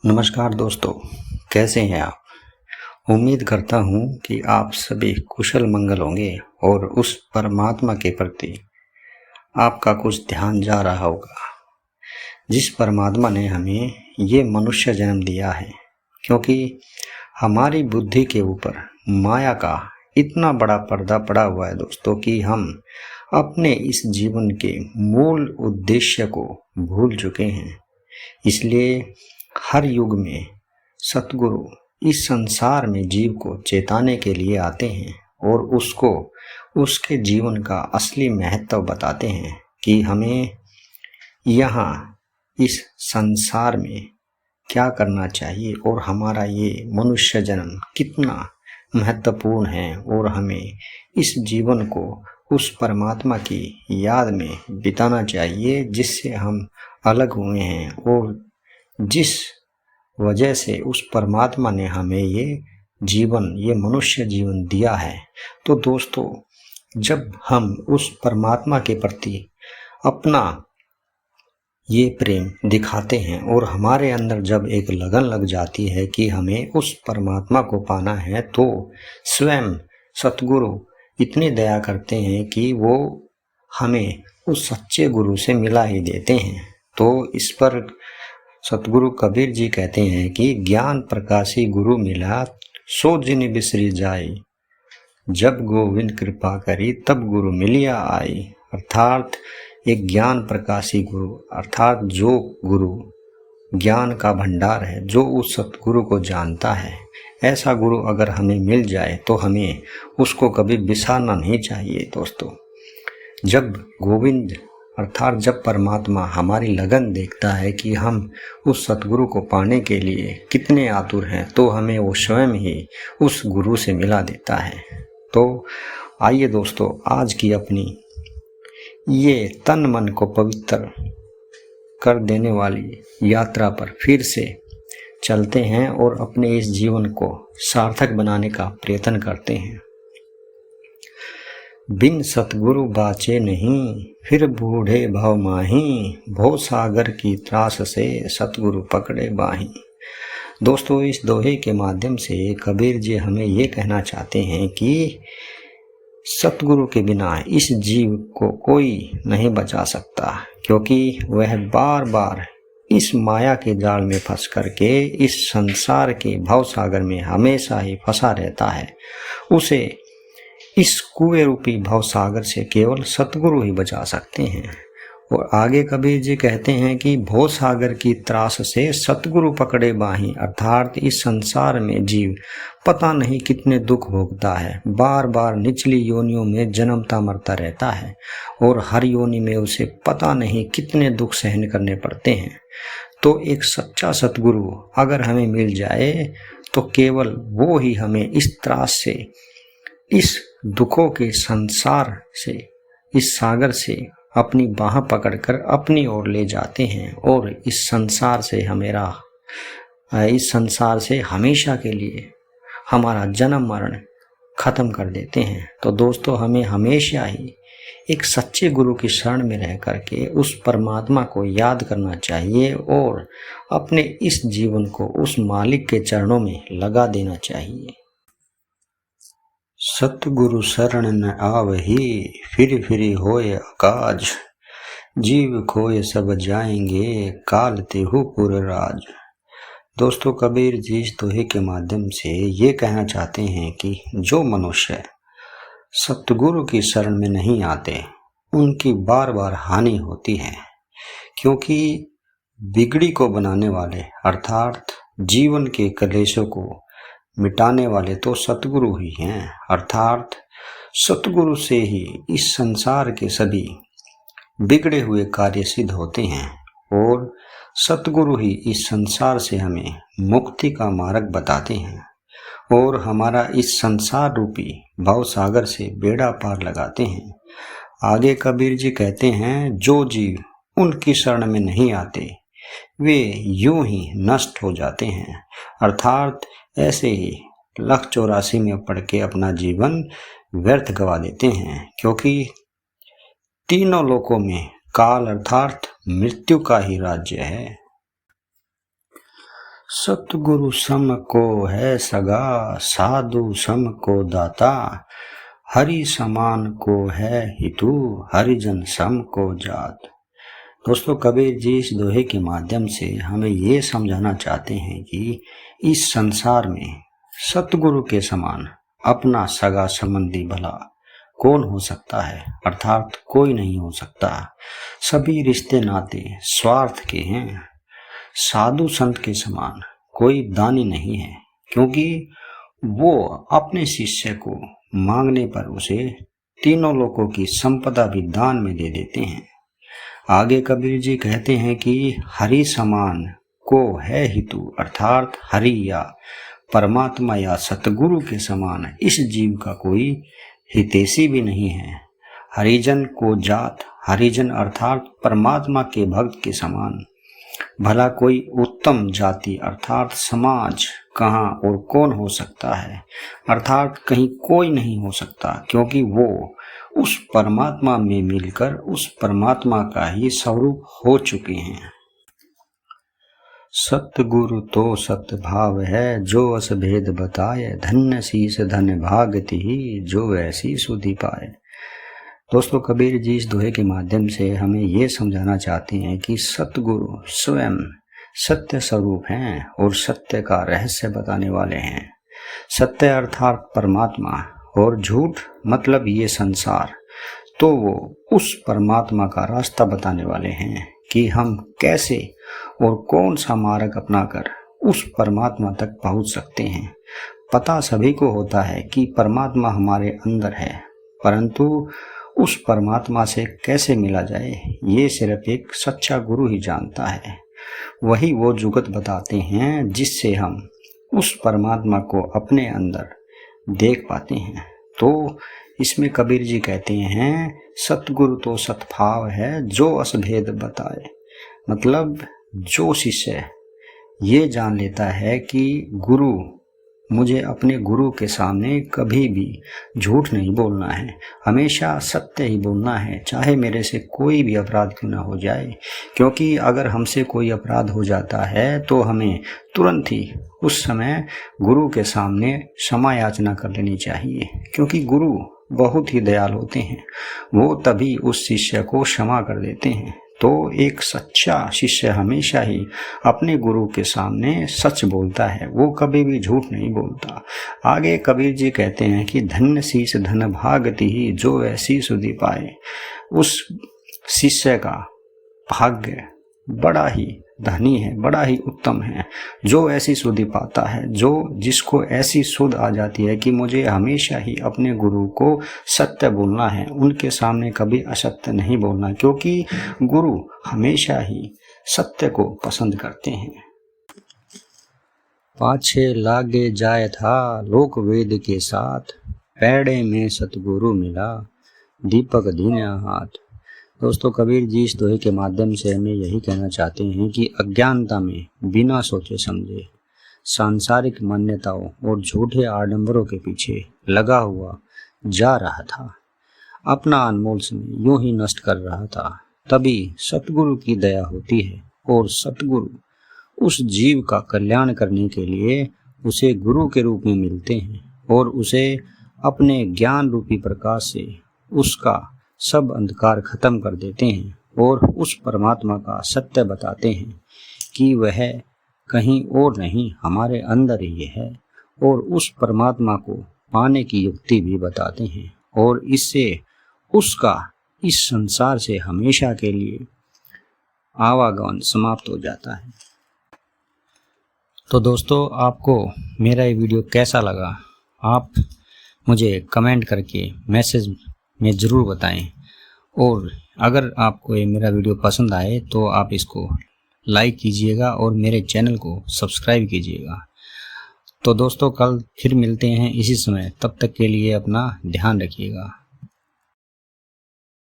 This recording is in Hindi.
नमस्कार दोस्तों, कैसे हैं आप। उम्मीद करता हूँ कि आप सभी कुशल मंगल होंगे और उस परमात्मा के प्रति आपका कुछ ध्यान जा रहा होगा, जिस परमात्मा ने हमें ये मनुष्य जन्म दिया है। क्योंकि हमारी बुद्धि के ऊपर माया का इतना बड़ा पर्दा पड़ा हुआ है दोस्तों कि हम अपने इस जीवन के मूल उद्देश्य को भूल चुके हैं। इसलिए हर युग में सतगुरु इस संसार में जीव को चेताने के लिए आते हैं और उसको उसके जीवन का असली महत्व बताते हैं कि हमें यहाँ इस संसार में क्या करना चाहिए और हमारा ये मनुष्य जन्म कितना महत्वपूर्ण है और हमें इस जीवन को उस परमात्मा की याद में बिताना चाहिए जिससे हम अलग हुए हैं और जिस वजह से उस परमात्मा ने हमें ये मनुष्य जीवन दिया है। तो दोस्तों, जब हम उस परमात्मा के प्रति अपना ये प्रेम दिखाते हैं और हमारे अंदर जब एक लगन लग जाती है कि हमें उस परमात्मा को पाना है, तो स्वयं सतगुरु इतनी दया करते हैं कि वो हमें उस सच्चे गुरु से मिला ही देते हैं। तो इस पर सतगुरु कबीर जी कहते हैं कि ज्ञान प्रकाशी गुरु मिला, सो जिन बिसरी जाई, जब गोविंद कृपा करी तब गुरु मिलिया आई। अर्थात एक ज्ञान प्रकाशी गुरु, अर्थात जो गुरु ज्ञान का भंडार है, जो उस सतगुरु को जानता है, ऐसा गुरु अगर हमें मिल जाए तो हमें उसको कभी बिसारना नहीं चाहिए। दोस्तों, जब गोविंद अर्थात जब परमात्मा हमारी लगन देखता है कि हम उस सतगुरु को पाने के लिए कितने आतुर हैं, तो हमें वो स्वयं ही उस गुरु से मिला देता है। तो आइए दोस्तों, आज की अपनी ये तन मन को पवित्र कर देने वाली यात्रा पर फिर से चलते हैं और अपने इस जीवन को सार्थक बनाने का प्रयत्न करते हैं। बिन सतगुरु बाचे नहीं, फिर बूढ़े भव माही, भव सागर की त्रास से सतगुरु पकड़े बाही। दोस्तों, इस दोहे के माध्यम से कबीर जी हमें ये कहना चाहते हैं कि सतगुरु के बिना इस जीव को कोई नहीं बचा सकता, क्योंकि वह बार बार इस माया के जाल में फंस करके इस संसार के भव सागर में हमेशा ही फंसा रहता है। उसे इस कुएं रूपी भव सागर से केवल सतगुरु ही बचा सकते हैं। और आगे कबीर जी कहते हैं कि भव सागर की त्रास से सतगुरु पकड़े बाही, अर्थात इस संसार में जीव पता नहीं कितने दुख भोगता है, बार बार निचली योनियों में जन्मता मरता रहता है और हर योनि में उसे पता नहीं कितने दुख सहन करने पड़ते हैं। तो एक सच्चा सतगुरु अगर हमें मिल जाए तो केवल वो ही हमें इस त्रास से, इस दुखों के संसार से, इस सागर से अपनी बाह पकड़कर अपनी ओर ले जाते हैं और इस संसार से हमेशा के लिए हमारा जन्म मरण खत्म कर देते हैं। तो दोस्तों, हमें हमेशा ही एक सच्चे गुरु की शरण में रह करके उस परमात्मा को याद करना चाहिए और अपने इस जीवन को उस मालिक के चरणों में लगा देना चाहिए। सतगुरु शरण न आवही, फिर होए अकाज, जीव खोए सब जाएंगे, काल तेहु पुर राज। दोस्तों, कबीर जी इस दोहे के माध्यम से ये कहना चाहते हैं कि जो मनुष्य सतगुरु की शरण में नहीं आते, उनकी बार बार हानि होती है, क्योंकि बिगड़ी को बनाने वाले अर्थात जीवन के कलेशों को मिटाने वाले तो सतगुरु ही हैं। अर्थात सतगुरु से ही इस संसार के सभी बिगड़े हुए कार्य सिद्ध होते हैं और सतगुरु ही इस संसार से हमें मुक्ति का मार्ग बताते हैं और हमारा इस संसार रूपी भव सागर से बेड़ा पार लगाते हैं। आगे कबीर जी कहते हैं, जो जीव उनकी शरण में नहीं आते वे यूं ही नष्ट हो जाते हैं। अर्थात ऐसे ही 184 में पड़ के अपना जीवन व्यर्थ गवा देते हैं, क्योंकि तीनों लोकों में काल अर्थात मृत्यु का ही राज्य है। सतगुरु सम को है सगा, साधु सम को दाता, हरि समान को है हितु, हरिजन सम को जात। दोस्तों, कबीर जी इस दोहे के माध्यम से हमें ये समझाना चाहते हैं कि इस संसार में सतगुरु के समान अपना सगा संबंधी भला कौन हो सकता है, अर्थात कोई नहीं हो सकता। सभी रिश्ते नाते स्वार्थ के हैं। साधु संत के समान कोई दानी नहीं है, क्योंकि वो अपने शिष्य को मांगने पर उसे तीनों लोकों की संपदा भी दान में दे देते हैं। आगे कबीर जी कहते हैं कि हरि समान को है हितु, अर्थात हरि या परमात्मा या सतगुरु के समान इस जीव का कोई हितैषी भी नहीं है। हरिजन को जात, हरिजन अर्थात परमात्मा के भक्त के समान भला कोई उत्तम जाति अर्थात समाज कहाँ और कौन हो सकता है, अर्थात कहीं कोई नहीं हो सकता, क्योंकि वो उस परमात्मा में मिलकर उस परमात्मा का ही स्वरूप हो चुके हैं। सतगुरु तो सतभाव है, जो अस भेद बताए, धन्य शीस धन भागति ही, जो ऐसी सुधि पाए। दोस्तों, कबीर जी इस दोहे के माध्यम से हमें ये समझाना चाहते हैं कि सतगुरु स्वयं सत्य स्वरूप हैं और सत्य का रहस्य बताने वाले हैं। सत्य अर्थात परमात्मा और झूठ मतलब ये संसार। तो वो उस परमात्मा का रास्ता बताने वाले हैं कि हम कैसे और कौन सा मार्ग अपनाकर उस परमात्मा तक पहुंच सकते हैं। पता सभी को होता है कि परमात्मा हमारे अंदर है, परंतु उस परमात्मा से कैसे मिला जाए ये सिर्फ एक सच्चा गुरु ही जानता है। वही वो जुगत बताते हैं जिससे हम उस परमात्मा को अपने अंदर देख पाते हैं। तो इसमें कबीर जी कहते हैं सतगुरु तो सतभाव है, जो असभेद बताए, मतलब जो शिष्य ये जान लेता है कि गुरु मुझे अपने गुरु के सामने कभी भी झूठ नहीं बोलना है, हमेशा सत्य ही बोलना है, चाहे मेरे से कोई भी अपराध क्यों ना हो जाए। क्योंकि अगर हमसे कोई अपराध हो जाता है तो हमें तुरंत ही उस समय गुरु के सामने क्षमा याचना कर लेनी चाहिए, क्योंकि गुरु बहुत ही दयाल होते हैं। वो तभी उस शिष्य को क्षमा कर देते हैं। तो एक सच्चा शिष्य हमेशा ही अपने गुरु के सामने सच बोलता है, वो कभी भी झूठ नहीं बोलता। आगे कबीर जी कहते हैं कि धन्य शीस धन भागति ही, जो ऐसी सुधि पाए। उस शिष्य का भाग्य बड़ा ही धनी है, बड़ा ही उत्तम है, जो ऐसी सुधि पाता है, जो जिसको ऐसी सुध आ जाती है कि मुझे हमेशा ही अपने गुरु को सत्य बोलना है, उनके सामने कभी असत्य नहीं बोलना, क्योंकि गुरु हमेशा ही सत्य को पसंद करते हैं। पाछे लागे जाए था लोक वेद के साथ, पैड़े में सतगुरु मिला दीपक दीना हाथ। दोस्तों, कबीर जी इस दोहे के माध्यम से हमें यही कहना चाहते हैं कि अज्ञानता में बिना सोचे समझे सांसारिक मान्यताओं और झूठे आडंबरों के पीछे लगा हुआ जा रहा था, अपना अनमोल समय यूं ही नष्ट कर रहा था। तभी सतगुरु की दया होती है और सतगुरु उस जीव का कल्याण करने के लिए उसे गुरु के रूप में मिलते हैं और उसे अपने ज्ञान रूपी प्रकाश से उसका सब अंधकार खत्म कर देते हैं और उस परमात्मा का सत्य बताते हैं कि वह कहीं और नहीं, हमारे अंदर ही है, और उस परमात्मा को पाने की युक्ति भी बताते हैं, और इससे उसका इस संसार से हमेशा के लिए आवागमन समाप्त हो जाता है। तो दोस्तों, आपको मेरा ये वीडियो कैसा लगा आप मुझे कमेंट करके मैसेज में ज़रूर बताएं, और अगर आपको ये मेरा वीडियो पसंद आए तो आप इसको लाइक कीजिएगा और मेरे चैनल को सब्सक्राइब कीजिएगा। तो दोस्तों, कल फिर मिलते हैं इसी समय, तब तक के लिए अपना ध्यान रखिएगा।